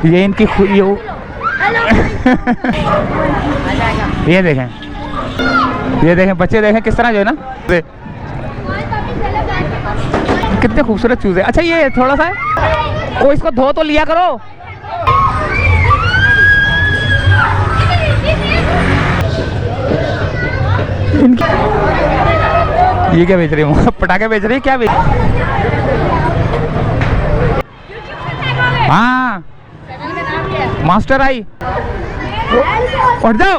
ये इनकी ये देखें बच्चे देखें किस तरह जो है ना, कितने खूबसूरत चूजे। अच्छा ये थोड़ा सा है, ओ इसको धो तो लिया करो। ये क्या बेच रही हूँ? पटाखे बेच रही है क्या बेच? हाँ मास्टर आई, उठ जाओ।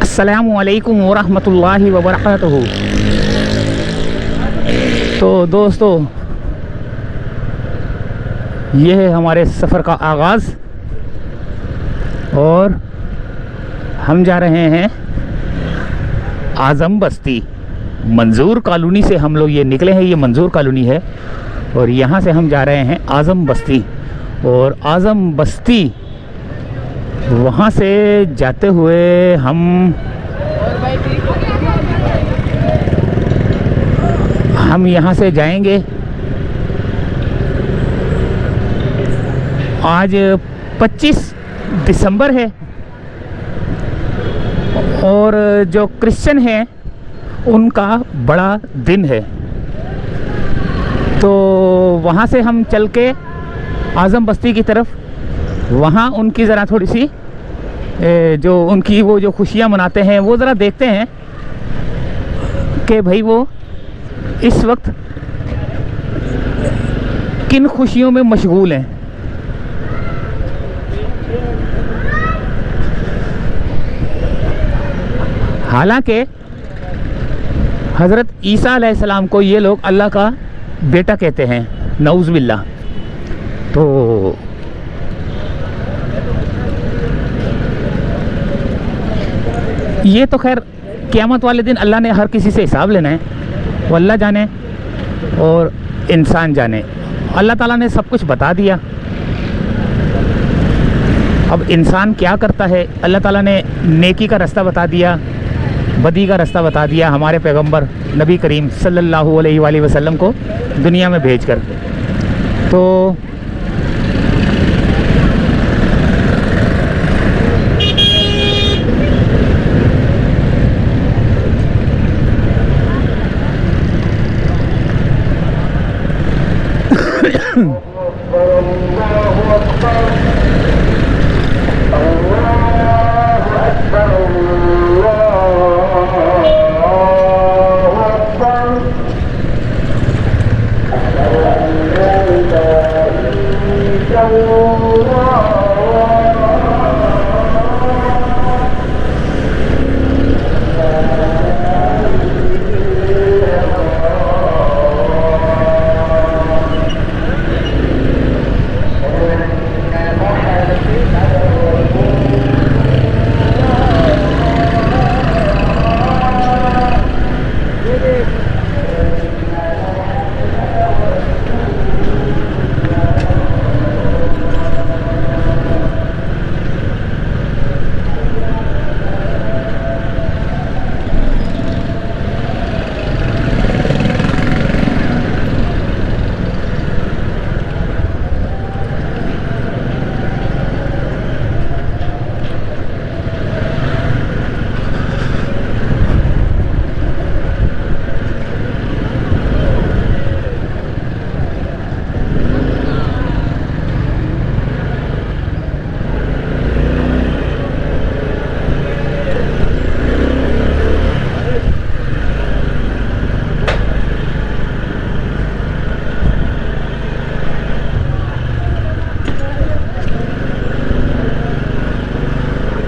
अस्सलामु अलैकुम वरहमतुल्लाहि वबरकातुहू। तो दोस्तों ये है हमारे सफ़र का आगाज़ और हम जा रहे हैं आज़म बस्ती। मंजूर कॉलोनी से हम लोग ये निकले हैं, ये मंजूर कॉलोनी है और यहाँ से हम जा रहे हैं आज़म बस्ती। और आज़म बस्ती वहाँ से जाते हुए हम यहाँ से जाएंगे। आज 25 दिसंबर है और जो क्रिश्चियन हैं उनका बड़ा दिन है। तो वहाँ से हम चल के आज़म बस्ती की तरफ, वहाँ उनकी ज़रा थोड़ी सी जो उनकी वो जो खुशियाँ मनाते हैं वो ज़रा देखते हैं कि भाई वो इस वक्त किन खुशियों में मशगूल हैं। हालांकि हज़रत ईसा अलैहिस्सलाम को ये लोग अल्लाह का बेटा कहते हैं, नऊज़ बिल्लाह। तो ये तो खैर क़यामत वाले दिन अल्लाह ने हर किसी से हिसाब लेना है, वो अल्लाह जाने और इंसान जाने। अल्लाह ताला ने सब कुछ बता दिया, अब इंसान क्या करता है। अल्लाह ताला ने नेकी का रास्ता बता दिया, बदी का रास्ता बता दिया हमारे पैगंबर नबी करीम सल्लल्लाहु अलैहि वसल्लम को दुनिया में भेजकर। तो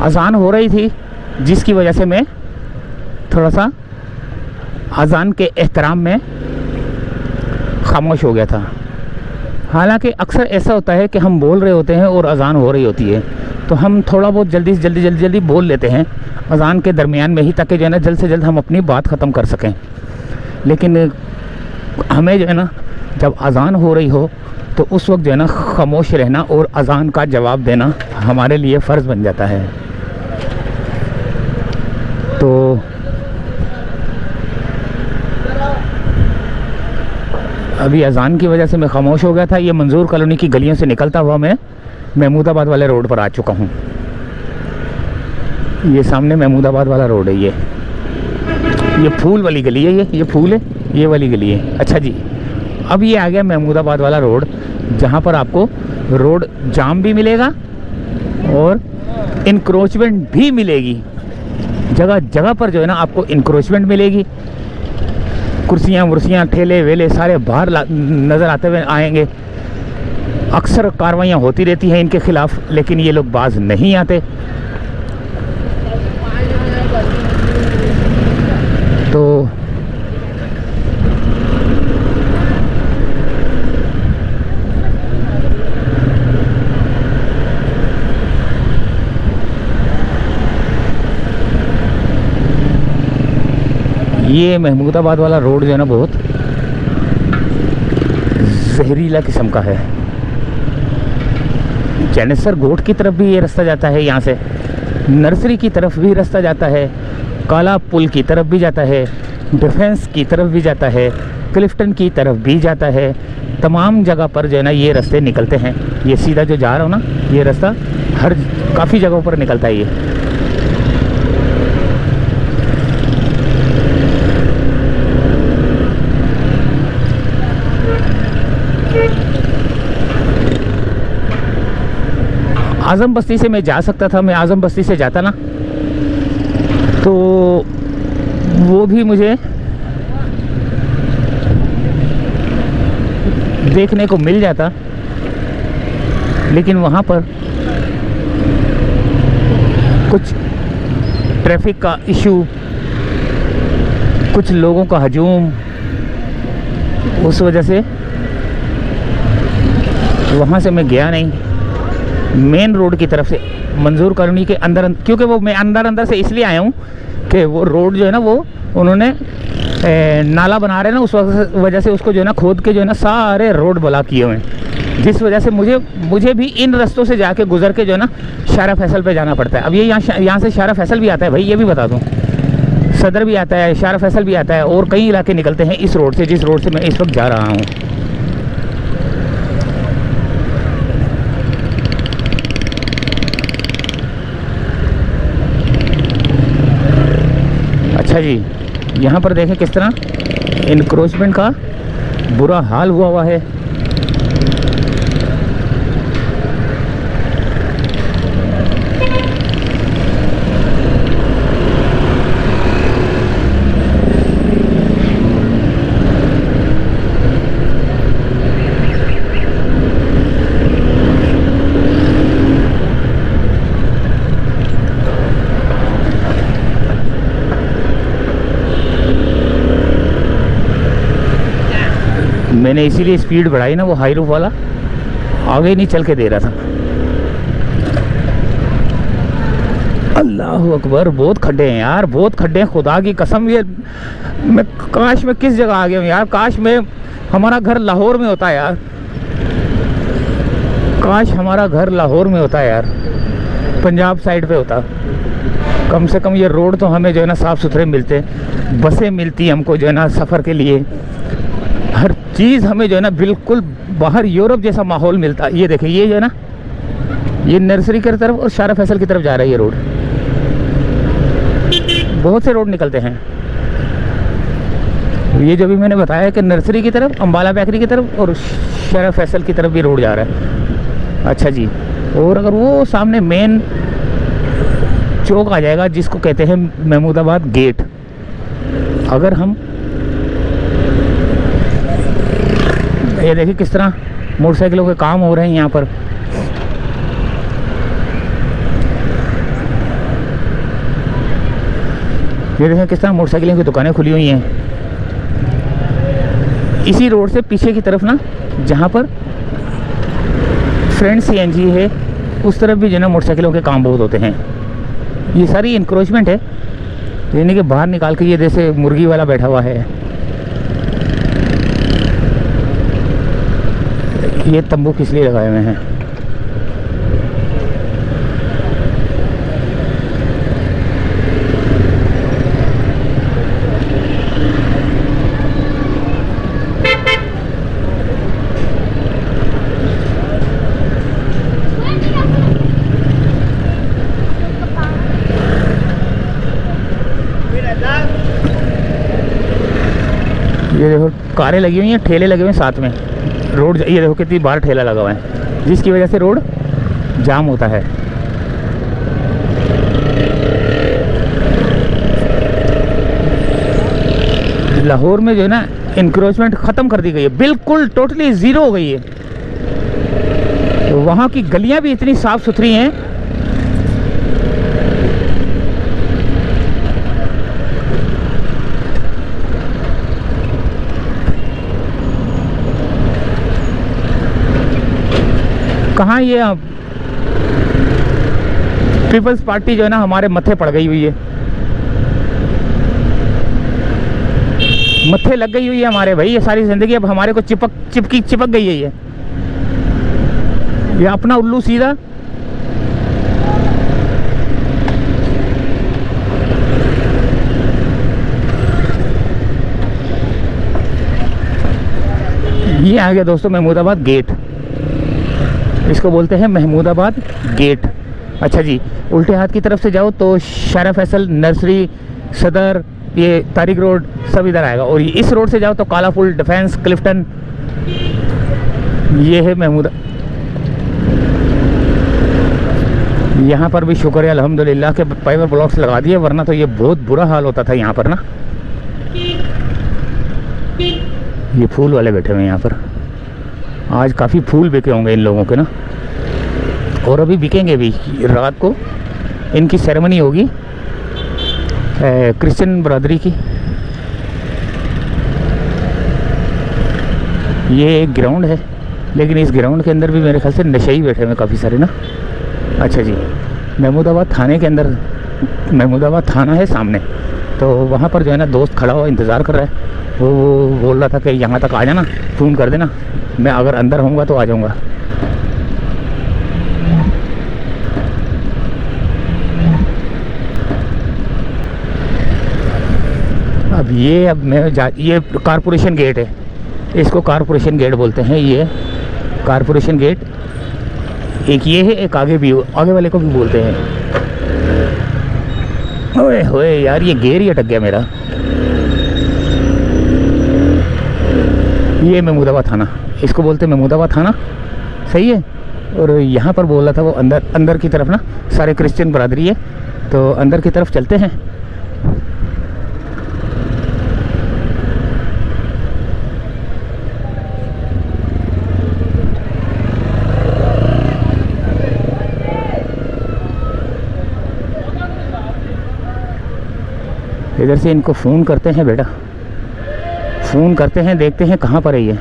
अज़ान हो रही थी जिसकी वजह से मैं थोड़ा सा अज़ान के एहतराम में खामोश हो गया था। हालांकि अक्सर ऐसा होता है कि हम बोल रहे होते हैं और अज़ान हो रही होती है, तो हम थोड़ा बहुत जल्दी बोल लेते हैं अज़ान के दरमियान में ही, ताकि जो है ना जल्द से जल्द हम अपनी बात ख़त्म कर सकें। लेकिन हमें जो है ना जब अज़ान हो रही हो तो उस वक्त जो है ना खामोश रहना और अज़ान का जवाब देना हमारे लिए फ़र्ज़ बन जाता है। तो अभी अजान की वजह से मैं खामोश हो गया था। ये मंजूर कॉलोनी की गलियों से निकलता हुआ मैं महमूदाबाद वाले रोड पर आ चुका हूँ। ये सामने महमूदाबाद वाला रोड है। ये फूल वाली गली है। ये फूल है, ये वाली गली है। अच्छा जी, अब ये आ गया महमूदाबाद वाला रोड, जहाँ पर आपको रोड जाम भी मिलेगा और इंक्रोचमेंट भी मिलेगी। जगह जगह पर जो है ना आपको इंक्रोचमेंट मिलेगी। कुर्सियाँ वुर्सियाँ ठेले वेले सारे बाहर नज़र आते हुए आएंगे। अक्सर कार्रवाइयाँ होती रहती हैं इनके ख़िलाफ़, लेकिन ये लोग बाज नहीं आते। तो ये महमूदाबाद वाला रोड जो है ना बहुत जहरीला किस्म का है। चैनेसर गोट की तरफ भी ये रास्ता जाता है, यहाँ से नर्सरी की तरफ भी रास्ता जाता है, काला पुल की तरफ भी जाता है, डिफेंस की तरफ भी जाता है, क्लिफ्टन की तरफ भी जाता है। तमाम जगह पर जो है ना ये रास्ते निकलते हैं। ये सीधा जो जा रहा हूँ ना, ये रास्ता काफ़ी जगहों पर निकलता है ये। आज़म बस्ती से मैं जा सकता था, मैं आज़म बस्ती से जाता ना तो वो भी मुझे देखने को मिल जाता, लेकिन वहाँ पर कुछ ट्रैफिक का इशू, कुछ लोगों का हजूम, उस वजह से वहाँ से मैं गया नहीं। मेन रोड की तरफ से मंजूर कॉलोनी के अंदर, क्योंकि वो मैं अंदर से इसलिए आया हूँ कि वो रोड जो है ना वो उन्होंने नाला बना रहे हैं ना, उस वजह से उसको जो है ना खोद के जो है ना सारे रोड ब्लॉक किए हुए हैं, जिस वजह से मुझे भी इन रास्तों से जाके गुजर के जो है ना शारा फैसल पे जाना पड़ता है। अब ये यहाँ से शारा फैसल भी आता है भाई, ये भी बता दूँ। सदर भी आता है, शारा फैसल भी आता है और कई इलाके निकलते हैं इस रोड से, जिस रोड से मैं इस वक्त जा रहा हूँ। अच्छा जी, यहाँ पर देखें किस तरह इनक्रोचमेंट का बुरा हाल हुआ है। मैंने इसीलिए स्पीड बढ़ाई ना, वो हाई रूफ वाला आगे नहीं चल के दे रहा था। अल्लाह अकबर, बहुत खड्डे हैं यार, बहुत खड्डे हैं, खुदा की कसम। ये काश मैं किस जगह आ गया हूँ यार, काश मैं हमारा घर लाहौर में होता यार, काश हमारा घर लाहौर में होता यार, पंजाब साइड पे होता। कम से कम ये रोड तो हमें जो है ना साफ़ सुथरे मिलते, बसें मिलती हमको जो है ना सफ़र के लिए, हर चीज़ हमें जो है ना बिल्कुल बाहर यूरोप जैसा माहौल मिलता। ये देखिए, ये जो है ना ये नर्सरी की तरफ और शारा फैसल की तरफ जा रहा है ये रोड। बहुत से रोड निकलते हैं। ये जो भी मैंने बताया कि नर्सरी की तरफ, अम्बाला बेकरी की तरफ और शारा फैसल की तरफ भी रोड जा रहा है। अच्छा जी, और अगर वो सामने मेन चौक आ जाएगा जिसको कहते हैं महमूदाबाद गेट, अगर हम ये देखिए किस तरह मोटरसाइकिलों के काम हो रहे हैं यहाँ पर। ये देखें किस तरह मोटरसाइकिलों की दुकानें खुली हुई हैं इसी रोड से पीछे की तरफ ना, जहाँ पर फ्रंट सीएनजी है उस तरफ भी जो ना मोटरसाइकिलों के काम बहुत होते हैं। ये सारी इंक्रोचमेंट है, यानी कि बाहर निकाल के ये जैसे मुर्गी वाला बैठा हुआ है। ये तंबू किस लिए लगाए हुए हैं? कारें लगी हुई हैं, ठेले लगे हुए हैं साथ में। रोड ये देखो कितनी बार ठेला लगा हुआ है, जिसकी वजह से रोड जाम होता है। लाहौर में जो है ना इंक्रोचमेंट ख़त्म कर दी गई है, बिल्कुल टोटली ज़ीरो हो गई है। तो वहाँ की गलियाँ भी इतनी साफ़ सुथरी हैं। कहाँ ये पीपल्स पार्टी जो है ना हमारे मत्थे पड़ गई हुई है, मत्थे लग गई हुई है हमारे भाई। ये सारी ज़िंदगी अब हमारे को चिपक गई है ये अपना उल्लू सीधा। ये आ गया दोस्तों महमूदाबाद गेट, इसको बोलते हैं महमूदाबाद गेट। अच्छा जी, उल्टे हाथ की तरफ से जाओ तो शारा फैसल, नर्सरी, सदर, ये तारिक रोड सब इधर आएगा। और इस रोड से जाओ तो काला पुल, डिफेंस, क्लिफ्टन, ये है महमूदा। यहाँ पर भी शुक्र है अल्हम्दुलिल्लाह के फाइबर ब्लॉक्स लगा दिए, वरना तो ये बहुत बुरा हाल होता था यहाँ पर ना। ये फूल वाले बैठे हुए हैं यहाँ पर, आज काफ़ी फूल बिके होंगे इन लोगों के ना, और अभी बिकेंगे भी। रात को इनकी सेरेमनी होगी क्रिश्चियन बरादरी की। ये एक ग्राउंड है, लेकिन इस ग्राउंड के अंदर भी मेरे ख्याल से नशे ही बैठे हुए काफ़ी सारे ना। अच्छा जी, महमूदाबाद थाने के अंदर, महमूदाबाद थाना है सामने, तो वहाँ पर जो है ना दोस्त खड़ा हुआ इंतज़ार कर रहा है। वो बोल रहा था कि यहाँ तक आ जाना, फ़ोन कर देना, मैं अगर अंदर होऊंगा तो आ जाऊँगा। ये कारपोरेशन गेट है, इसको कारपोरेशन गेट बोलते हैं। ये कारपोरेशन गेट एक ये है, एक आगे भी, आगे वाले को भी बोलते हैं। ओए होए यार, ये गेर ही अटक गया मेरा। ये महमूदाबाद थाना, इसको बोलते हैं महमूदाबाद थाना, सही है। और यहाँ पर बोल रहा था वो अंदर की तरफ ना सारे क्रिश्चियन बरादरी है, तो अंदर की तरफ चलते हैं। इधर से इनको फ़ोन करते हैं बेटा, फ़ोन करते हैं, देखते हैं कहाँ पर है ये।